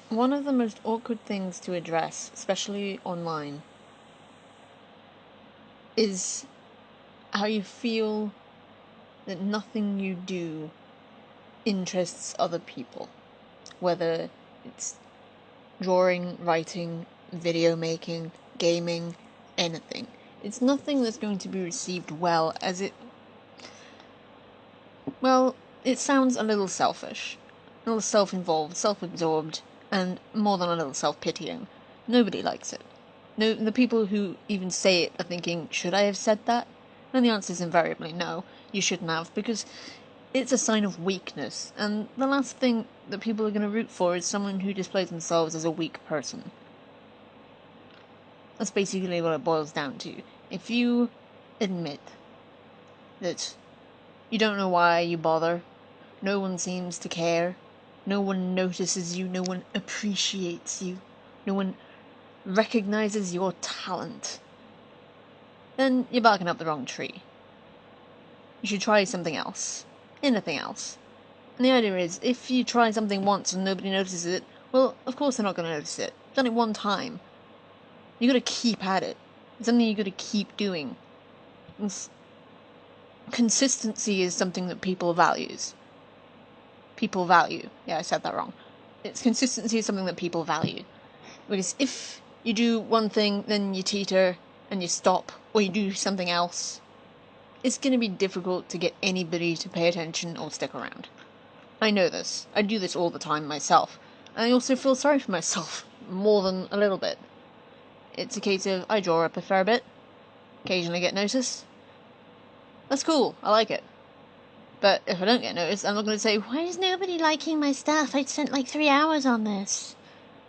One of the most awkward things to address, especially online, is how you feel that nothing you do interests other people. Whether it's drawing, writing, video making, gaming, anything. It's nothing that's going to be received well, as it sounds a little selfish, a little self-involved, self-absorbed, and more than a little self-pitying. Nobody likes it. No, the people who even say it are thinking, should I have said that? And the answer is invariably no, you shouldn't have, because it's a sign of weakness, and the last thing that people are going to root for is someone who displays themselves as a weak person. That's basically what it boils down to. If you admit that you don't know why you bother, no one seems to care, no one notices you, no one appreciates you, no one recognizes your talent, then you're barking up the wrong tree. You should try something else. Anything else. And the idea is, if you try something once and nobody notices it, well, of course they're not going to notice it. You've done it one time. You gotta keep at it. It's something you gotta keep doing. Consistency is something that people values. People value. Yeah, I said that wrong. Consistency is something that people value. Because if you do one thing, then you teeter, and you stop, or you do something else, it's gonna be difficult to get anybody to pay attention or stick around. I know this. I do this all the time myself. And I also feel sorry for myself, more than a little bit. It's a case of, I draw up a fair bit, occasionally get noticed. That's cool, I like it. But if I don't get noticed, I'm not going to say, why is nobody liking my stuff? I spent like 3 hours on this.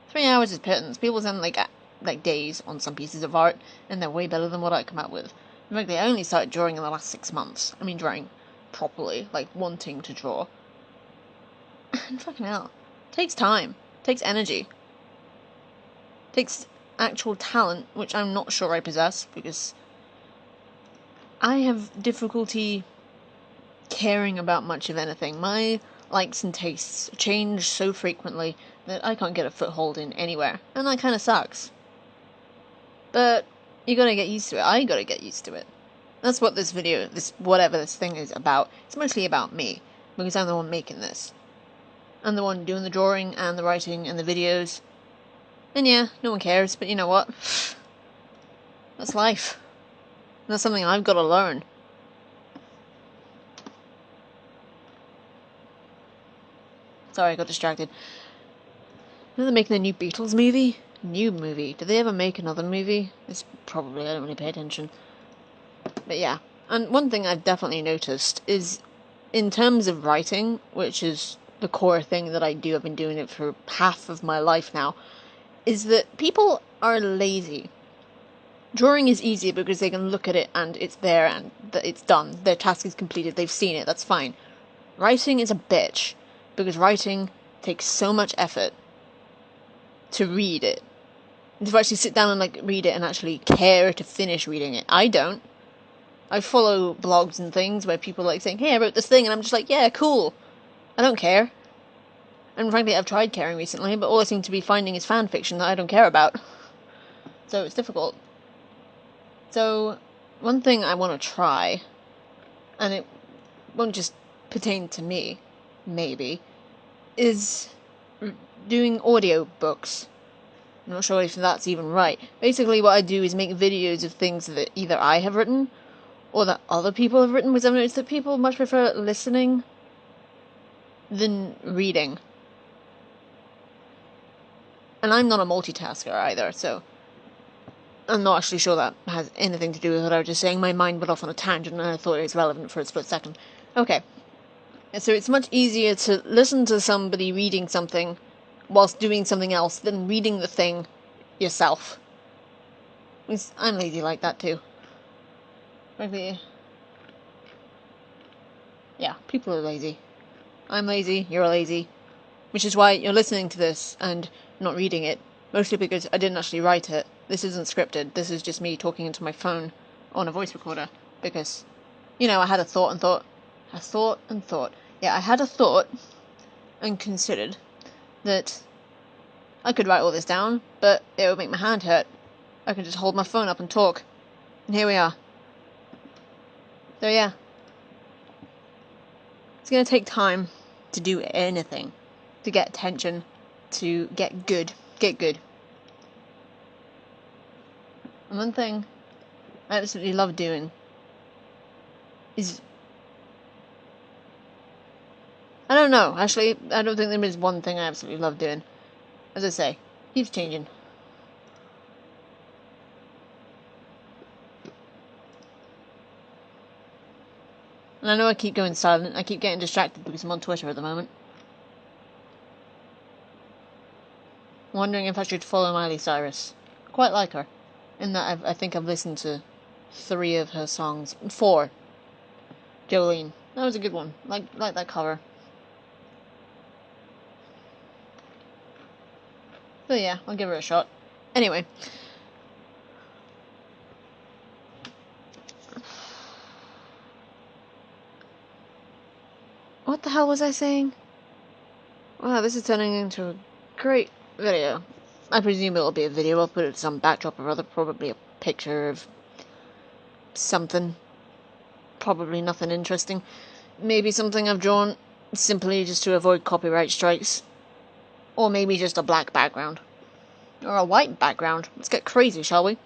3 hours is pittance. People spend like days on some pieces of art, and they're way better than what I come out with. In fact, I only started drawing in the last 6 months. I mean, drawing properly, like wanting to draw. And fucking hell. It takes time. It takes energy. It takes actual talent, which I'm not sure I possess, because I have difficulty caring about much of anything. My likes and tastes change so frequently that I can't get a foothold in anywhere, and that kind of sucks. But you gotta get used to it. I gotta get used to it. That's what this video, whatever this thing is about. It's mostly about me, because I'm the one making this. I'm the one doing the drawing and the writing and the videos. And yeah, no one cares, but you know what? That's life. That's something I've got to learn. Sorry, I got distracted. Are they making a new Beatles movie? New movie? Did they ever make another movie? It's probably, I don't really pay attention. But yeah. And one thing I've definitely noticed is, in terms of writing, which is the core thing that I do, I've been doing it for half of my life now, is that people are lazy. Drawing is easier because they can look at it and it's there and it's done. Their task is completed, they've seen it, that's fine. Writing is a bitch, because writing takes so much effort to read it. To actually sit down and read it and actually care to finish reading it. I don't. I follow blogs and things where people are saying, hey, I wrote this thing, and I'm just like, yeah, cool. I don't care. And frankly, I've tried caring recently, but all I seem to be finding is fan fiction that I don't care about. So it's difficult. So, one thing I want to try, and it won't just pertain to me, maybe, is doing audio books. I'm not sure if that's even right. Basically, what I do is make videos of things that either I have written, or that other people have written, because I've noticed that people much prefer listening than reading. And I'm not a multitasker either, so I'm not actually sure that has anything to do with what I was just saying. My mind went off on a tangent and I thought it was relevant for a split second. Okay. So it's much easier to listen to somebody reading something whilst doing something else than reading the thing yourself. I'm lazy like that too. Frankly, yeah, people are lazy. I'm lazy, you're lazy. Which is why you're listening to this and not reading it. Mostly because I didn't actually write it. This isn't scripted. This is just me talking into my phone on a voice recorder. Because, I had a thought and thought. Yeah, I had a thought and considered that I could write all this down, but it would make my hand hurt. I can just hold my phone up and talk. And here we are. So yeah. It's gonna take time to do anything. To get attention. To get good. Get good. And one thing I absolutely love doing is... I don't know, actually, I don't think there is one thing I absolutely love doing. As I say, keeps changing. And I know I keep going silent, I keep getting distracted because I'm on Twitter at the moment. I'm wondering if I should follow Miley Cyrus. I quite like her. In that I think I've listened to 3 of her songs. 4. Jolene. That was a good one. Like that cover. So yeah, I'll give her a shot. Anyway. What the hell was I saying? Wow, this is turning into a great video. I presume it'll be a video. I'll put it some backdrop or other. Probably a picture of something. Probably nothing interesting. Maybe something I've drawn simply just to avoid copyright strikes. Or maybe just a black background. Or a white background. Let's get crazy, shall we?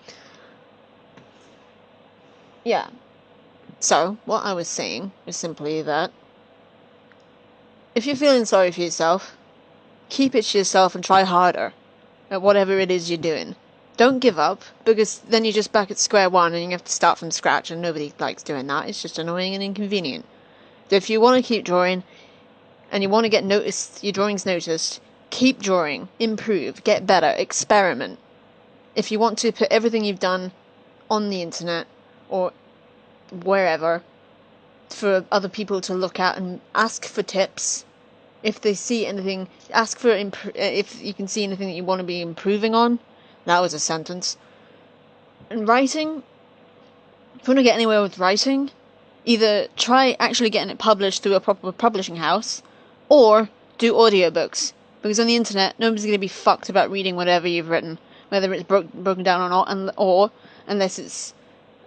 Yeah. So, what I was saying is simply that if you're feeling sorry for yourself, keep it to yourself and try harder at whatever it is you're doing. Don't give up, because then you're just back at square one and you have to start from scratch, and nobody likes doing that. It's just annoying and inconvenient. So if you want to keep drawing, and you want to get noticed, your drawings noticed, keep drawing, improve, get better, experiment. If you want to put everything you've done on the internet, or wherever, for other people to look at and ask for tips. If they see anything, ask for if you can see anything that you want to be improving on. That was a sentence. And writing, if you want to get anywhere with writing, either try actually getting it published through a proper publishing house, or do audiobooks. Because on the internet, nobody's going to be fucked about reading whatever you've written, whether it's broken down or not, or unless it's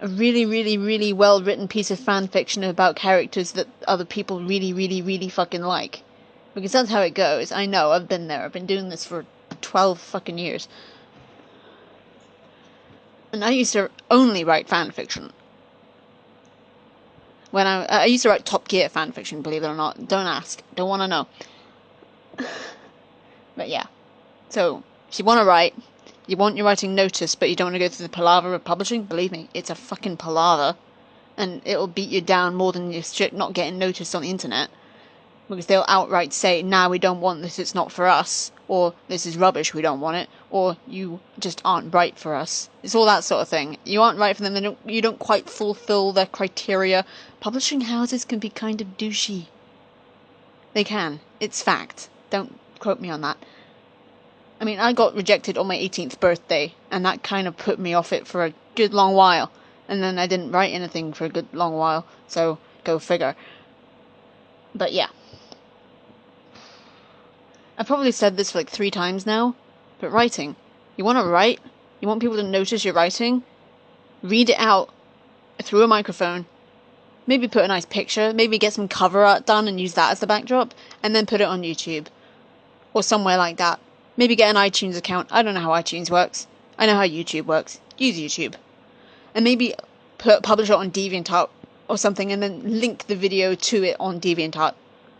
a really, really, really well-written piece of fan fiction about characters that other people really, really, really fucking like. Because that's how it goes. I know, I've been there. I've been doing this for 12 fucking years. And I used to only write fan fiction. When I used to write Top Gear fan fiction, believe it or not. Don't ask. Don't want to know. But yeah. So, if you want to write, you want your writing noticed, but you don't want to go through the palaver of publishing, believe me, it's a fucking palaver. And it'll beat you down more than your shit not getting noticed on the internet. Because they'll outright say, nah, we don't want this, it's not for us. Or, this is rubbish, we don't want it. Or, you just aren't right for us. It's all that sort of thing. You aren't right for them, you don't quite fulfill their criteria. Publishing houses can be kind of douchey. They can. It's fact. Don't quote me on that. I mean, I got rejected on my 18th birthday, and that kind of put me off it for a good long while. And then I didn't write anything for a good long while, so go figure. But yeah. I've probably said this for like 3 times now, but writing. You want to write? You want people to notice your writing? Read it out through a microphone. Maybe put a nice picture. Maybe get some cover art done and use that as the backdrop. And then put it on YouTube. Or somewhere like that. Maybe get an iTunes account. I don't know how iTunes works. I know how YouTube works. Use YouTube. And maybe publish it on DeviantArt or something, and then link the video to it on DeviantArt.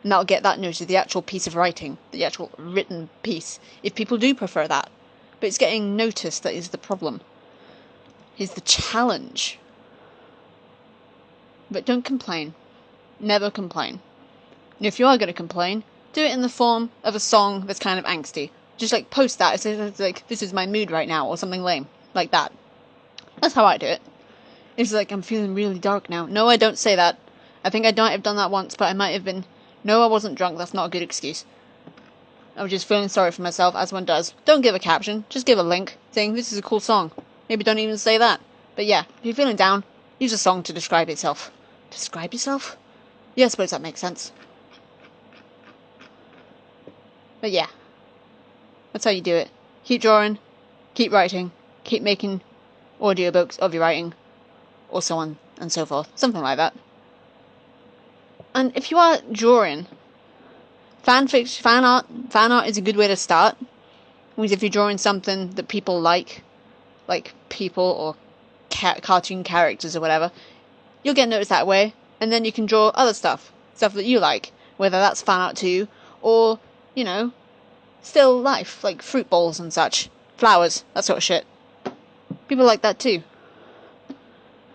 And that'll get that noted, the actual piece of writing, the actual written piece, if people do prefer that. But it's getting noticed that is the problem. Is the challenge. But don't complain. Never complain. And if you are going to complain, do it in the form of a song that's kind of angsty. Just like post that. It's like, this is my mood right now, or something lame. Like that. That's how I do it. It's like, I'm feeling really dark now. No, I don't say that. I think I might have done that once, but I might have been... No, I wasn't drunk. That's not a good excuse. I was just feeling sorry for myself, as one does. Don't give a caption. Just give a link, saying this is a cool song. Maybe don't even say that. But yeah, if you're feeling down, use a song to describe itself. Describe yourself? Yeah, I suppose that makes sense. But yeah. That's how you do it. keep drawing, keep writing, keep making audiobooks of your writing, or so on and so forth. Something like that. And if you are drawing, fan art is a good way to start. Because if you're drawing something that people like people or cartoon characters or whatever, you'll get noticed that way, and then you can draw other stuff that you like, whether that's fan art too, or, you know, still life, like fruit bowls and such, flowers, that sort of shit. People like that too.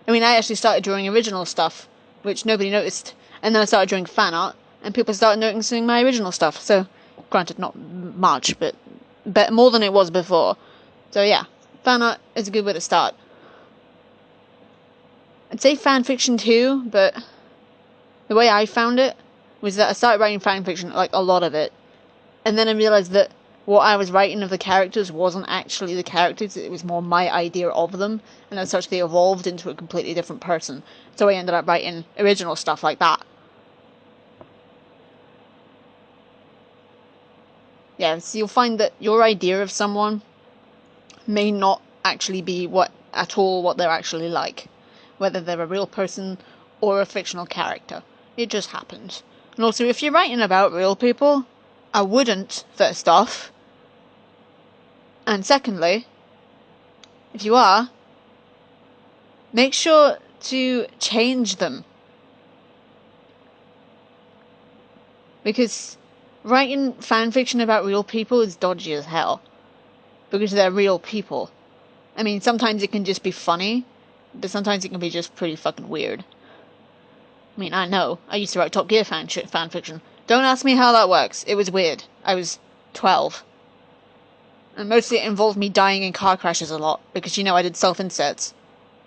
I mean, I actually started drawing original stuff, which nobody noticed, and then I started drawing fan art, and people started noticing my original stuff, so, granted, not much, but more than it was before. So yeah, fan art is a good way to start. I'd say fan fiction too, but the way I found it was that I started writing fan fiction, like a lot of it, and then I realised that what I was writing of the characters wasn't actually the characters, it was more my idea of them, and as such they evolved into a completely different person. So I ended up writing original stuff like that. Yeah, so you'll find that your idea of someone may not actually be what they're actually like, whether they're a real person or a fictional character. It just happens. And also, if you're writing about real people, I wouldn't, first off. And secondly, if you are, make sure to change them. Because writing fanfiction about real people is dodgy as hell. Because they're real people. I mean, sometimes it can just be funny, but sometimes it can be just pretty fucking weird. I mean, I know. I used to write Top Gear fanfiction. Don't ask me how that works. It was weird. I was 12. And mostly it involved me dying in car crashes a lot, because, you know, I did self-inserts.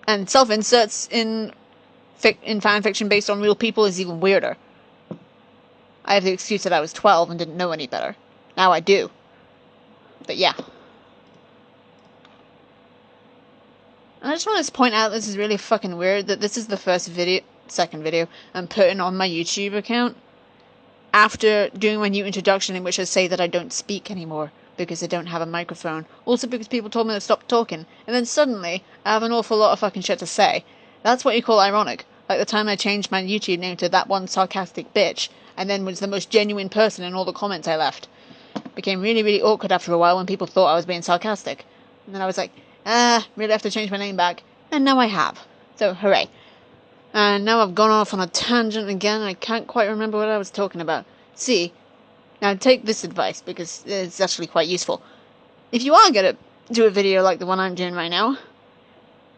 And self-inserts in fanfiction based on real people is even weirder. I have the excuse that I was 12 and didn't know any better. Now I do. But yeah. And I just want to point out, this is really fucking weird, that this is the second video I'm putting on my YouTube account after doing my new introduction in which I say that I don't speak anymore because I don't have a microphone. Also because people told me to stop talking. And then suddenly, I have an awful lot of fucking shit to say. That's what you call ironic. Like the time I changed my YouTube name to That One Sarcastic Bitch, and then was the most genuine person in all the comments I left. It became really, really awkward after a while when people thought I was being sarcastic. And then I was like, really have to change my name back. And now I have. So, hooray. And now I've gone off on a tangent again, and I can't quite remember what I was talking about. See, now take this advice, because it's actually quite useful. If you are going to do a video like the one I'm doing right now,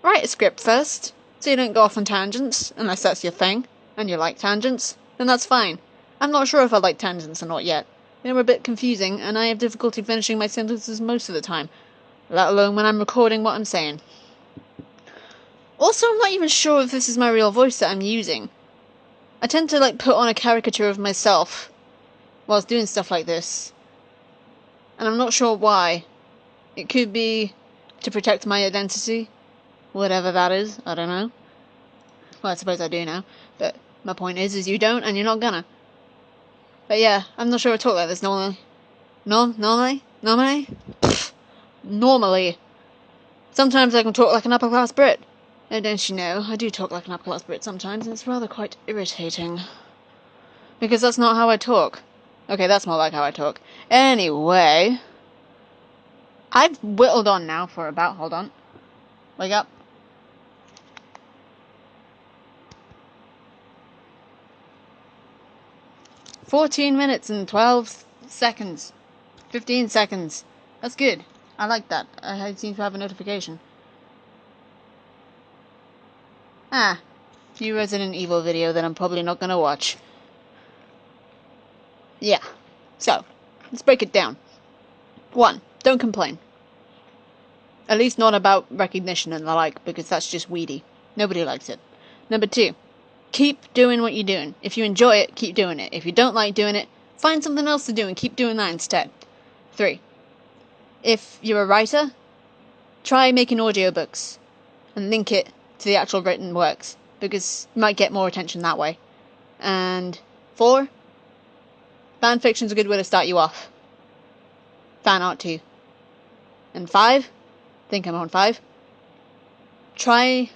write a script first, so you don't go off on tangents, unless that's your thing, and you like tangents, then that's fine. I'm not sure if I like tangents or not yet. They're a bit confusing, and I have difficulty finishing my sentences most of the time, let alone when I'm recording what I'm saying. Also, I'm not even sure if this is my real voice that I'm using. I tend to, put on a caricature of myself whilst doing stuff like this, and I'm not sure why. It could be to protect my identity, whatever that is, I don't know. Well, I suppose I do now, but my point is you don't, and you're not gonna. But yeah, I'm not sure I talk like this normally. Normally? Normally. Sometimes I can talk like an upper-class Brit. And don't you know, I do talk like an upper-class Brit sometimes, and it's rather quite irritating. Because that's not how I talk. Okay, that's more like how I talk. Anyway, I've whittled on now for about, hold on. Wake up. "14 minutes and 12 seconds. 15 seconds. That's good. I like that. I seem to have a notification. New Resident Evil video that I'm probably not gonna watch. Yeah. So, let's break it down. 1. Don't complain. At least not about recognition and the like, because that's just weedy. Nobody likes it. Number 2. Keep doing what you're doing. If you enjoy it, keep doing it. If you don't like doing it, find something else to do and keep doing that instead. 3. If you're a writer, try making audiobooks and link it to the actual written works, because you might get more attention that way. And 4. Fan fiction's a good way to start you off. Fan art too. and 5. I think I'm on 5. Try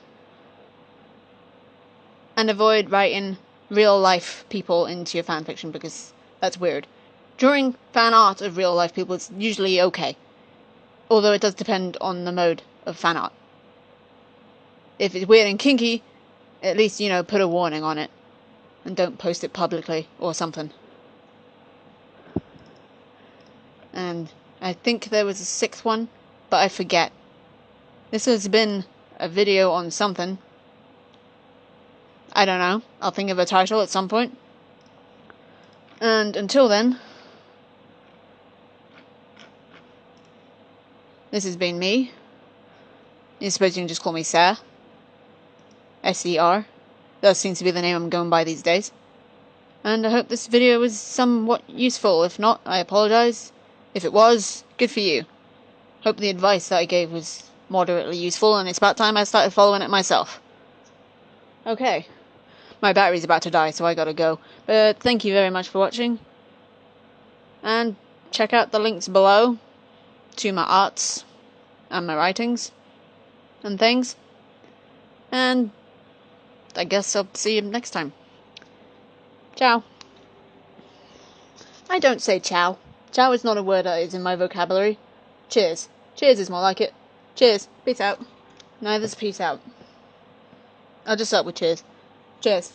and avoid writing real life people into your fanfiction, because that's weird. Drawing fan art of real life people is usually okay, although it does depend on the mode of fan art. If it's weird and kinky, at least, you know, put a warning on it, and don't post it publicly or something. And I think there was a 6th one, but I forget. This has been a video on something. I don't know. I'll think of a title at some point. And until then, this has been me. I suppose you can just call me Ser. S-E-R. That seems to be the name I'm going by these days. And I hope this video was somewhat useful. If not, I apologise. If it was, good for you. Hope the advice that I gave was moderately useful, and it's about time I started following it myself. Okay. My battery's about to die, so I gotta go. But thank you very much for watching. And check out the links below to my arts and my writings and things. And I guess I'll see you next time. Ciao. I don't say ciao. Ciao is not a word that is in my vocabulary. Cheers. Cheers is more like it. Cheers. Peace out. Neither's peace out. I'll just start with cheers. Cheers.